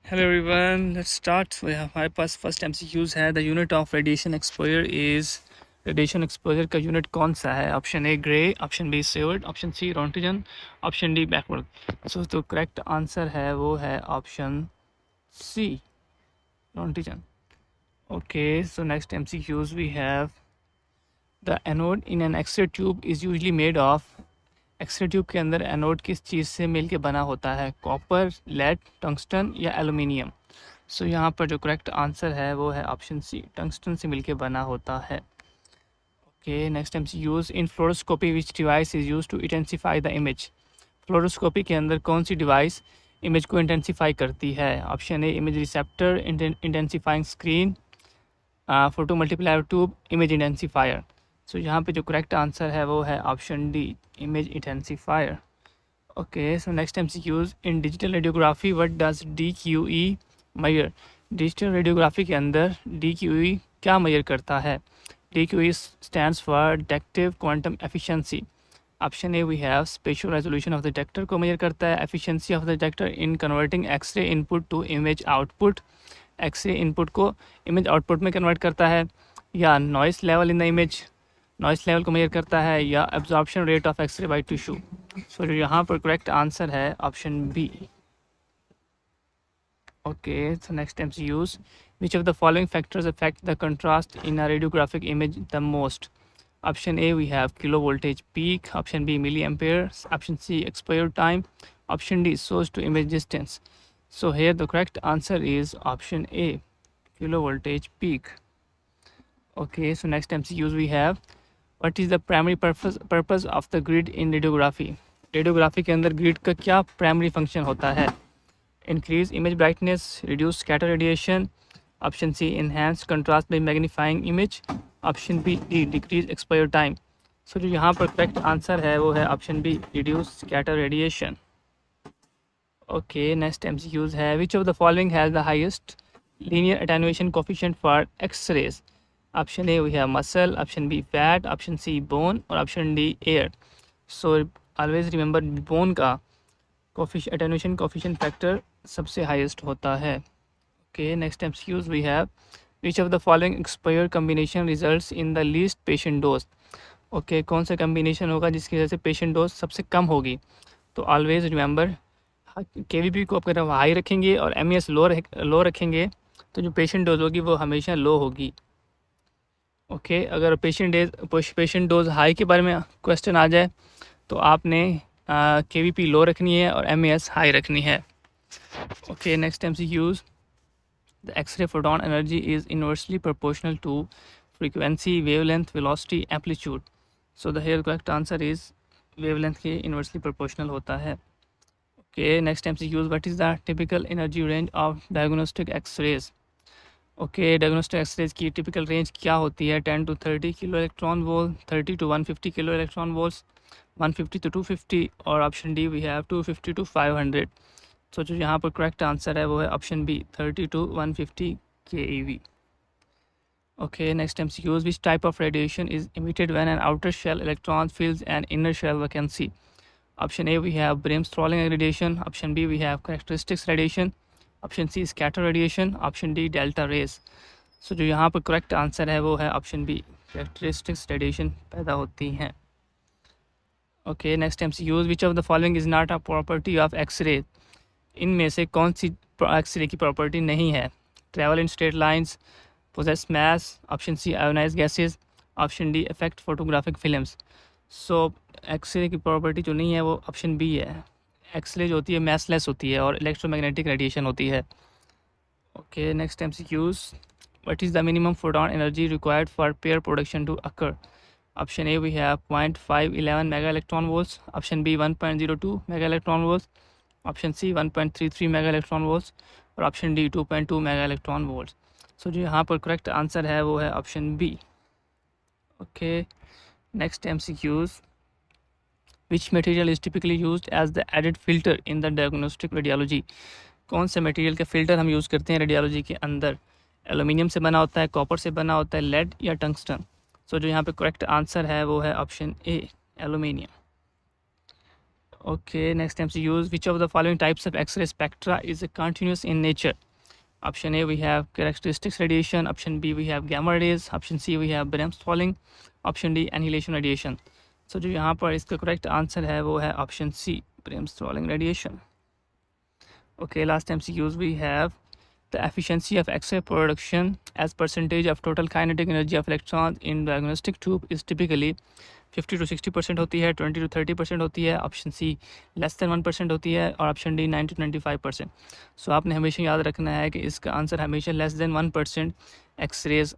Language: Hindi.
Hello everyone, let's start. We have हमारे पास फर्स्ट MCQs है. The unit of radiation exposure is radiation exposure का यूनिट कौन सा है? Option A gray, option B sievert, option C roentgen, option D backward. So तो करेक्ट आंसर है वो है option C roentgen. Okay, so next MCQs we have the anode in an x ray tube is usually made of. X ray tube के अंदर एनोड किस चीज़ से मिल के बना होता है? कॉपर, लेड, टंगस्टन या एलुमिनियम? सो यहाँ पर जो करेक्ट आंसर है वो है ऑप्शन सी, टंगस्टन से मिलके बना होता है. Okay, next MCQs in fluoroscopy which device is use to intensify the image. Fluoroscopy के अंदर कौन सी डिवाइस इमेज को इंटेंसीफाई करती है? Option A image receptor, intensifying screen, photo multiplier tube, image intensifier. So यहाँ पे जो करेक्ट आंसर है वो है option D, image intensifier. Okay, so next MCQs in digital radiography what does DQE measure. Digital radiography के अंदर DQE क्या मेजर करता है? DQE stands for detective quantum efficiency. Option A we have spatial resolution of the detector को मेजर करता है. Efficiency of the detector in converting x ray input to image output. X ray input को इमेज आउटपुट में कन्वर्ट करता है. या noise level in the image, noise level को मेजर करता है. या absorption rate of x ray by tissue. So जो यहाँ पर करेक्ट आंसर है option B. Okay, so next MCQs which of the following factors affect the contrast in a radiographic image the most. Option A we have kilo voltage peak, option B milli ampere, option C expire time, option D source to image distance. So here the correct answer is option A, kilovoltage peak. Okay, so next MCQs we have what is the primary purpose of the grid in radiography. Radiography के अंदर ग्रिड का क्या प्राइमरी फंक्शन होता है? Increase image brightness, reduce scatter radiation, option C enhance contrast by magnifying image, option B D decrease expire time. So जो यहाँ पर करेक्ट आंसर है वो है option B, reduce scatter radiation. Okay, next MCQs है which of the following has the highest linear attenuation coefficient for X-rays. Option A we have muscle, option B fat, option C bone और option D air. So always remember bone का attenuation coefficient factor सबसे highest होता है. Okay, next MCQs we have which of the following exposure combination results in the least patient dose. Okay, कौन सा combination होगा जिसकी वजह से patient dose सबसे कम होगी? तो always remember KVP को अगर हम हाई रखेंगे और MES लो रखेंगे तो जो पेशेंट डोज होगी वो हमेशा लो होगी. ओके, अगर पेशेंट डोज हाई के बारे में क्वेश्चन आ जाए तो आपने KVP लो रखनी है और MES हाई रखनी है. Okay, next MCQs the x-ray photon energy is inversely proportional to frequency, wavelength, velocity, amplitude. So the here correct answer is wavelength के इनवर्सली प्रोपोर्शनल होता है. Okay, next MCQs what is the typical energy range of diagnostic X-rays. Okay, diagnostic X-rays की typical range क्या होती है? 10 to 30 kilo electron volt, 30 to 150 kilo electron volt, 150 to 250 और option D we have 250 to 500. So जो यहाँ पर करेक्ट आंसर है वो है option B, 30 to 150 keV. Okay, next MCQs which type of radiation is emitted when an outer shell electron fills an inner shell vacancy. Option A we have Bremsstrahlung radiation, option B we have characteristics radiation, option C scatter radiation, option D delta rays. So जो यहाँ पर करेक्ट आंसर है वो है ऑप्शन बी, characteristics radiation पैदा होती हैं. Okay, next MCQs which of the following is not a property of x-ray. इनमें से कौन सी एक्सरे की प्रॉपर्टी नहीं है? Travel in straight lines, possess mass, option C ionize gases, option D effect photographic films. So x-ray की प्रॉपर्टी जो नहीं है वो ऑप्शन बी है. एक्सरे जो होती है मैसलेस होती है और इलेक्ट्रोमैग्नेटिक रेडिएशन होती है. Okay, next MCQs what is the minimum photon energy required for pair production to occur. Option A we have 0.511 mega electron volts, option B 1.02 mega electron volts, option C 1.33 mega electron volts और option D 2.2 mega electron volts. So जो यहाँ पर करेक्ट आंसर है वो है option B. Okay, next MCQs which material is typically used as the added filter in the diagnostic radiology. कौन से मटेरियल का फिल्टर हम यूज़ करते हैं रेडियोलॉजी के अंदर? एलुमिनियम से बना होता है, कॉपर से बना होता है, लेड या टंगस्टन. सो जो यहाँ पे करेक्ट आंसर है वो है option A, aluminium. Okay, next MCUs. Which of the following types of X-ray spectra is continuous in nature? Option A, we have characteristics radiation. Option B, we have gamma rays. Option C, we have Bremsstrahlung. Option D, annihilation radiation. So जो यहाँ पर इसका correct answer है वो है option C, Bremsstrahlung radiation. Okay, last MCQs we have the efficiency of X-ray production as percentage of total kinetic energy of electrons in diagnostic tube is typically 50 to 60% होती है, 20 to 30% होती है, ऑप्शन सी लेस देन 1% होती है और ऑप्शन डी 9 to 95%. सो आपने हमेशा याद रखना है कि इसका आंसर हमेशा लेस देन 1% एक्स रेज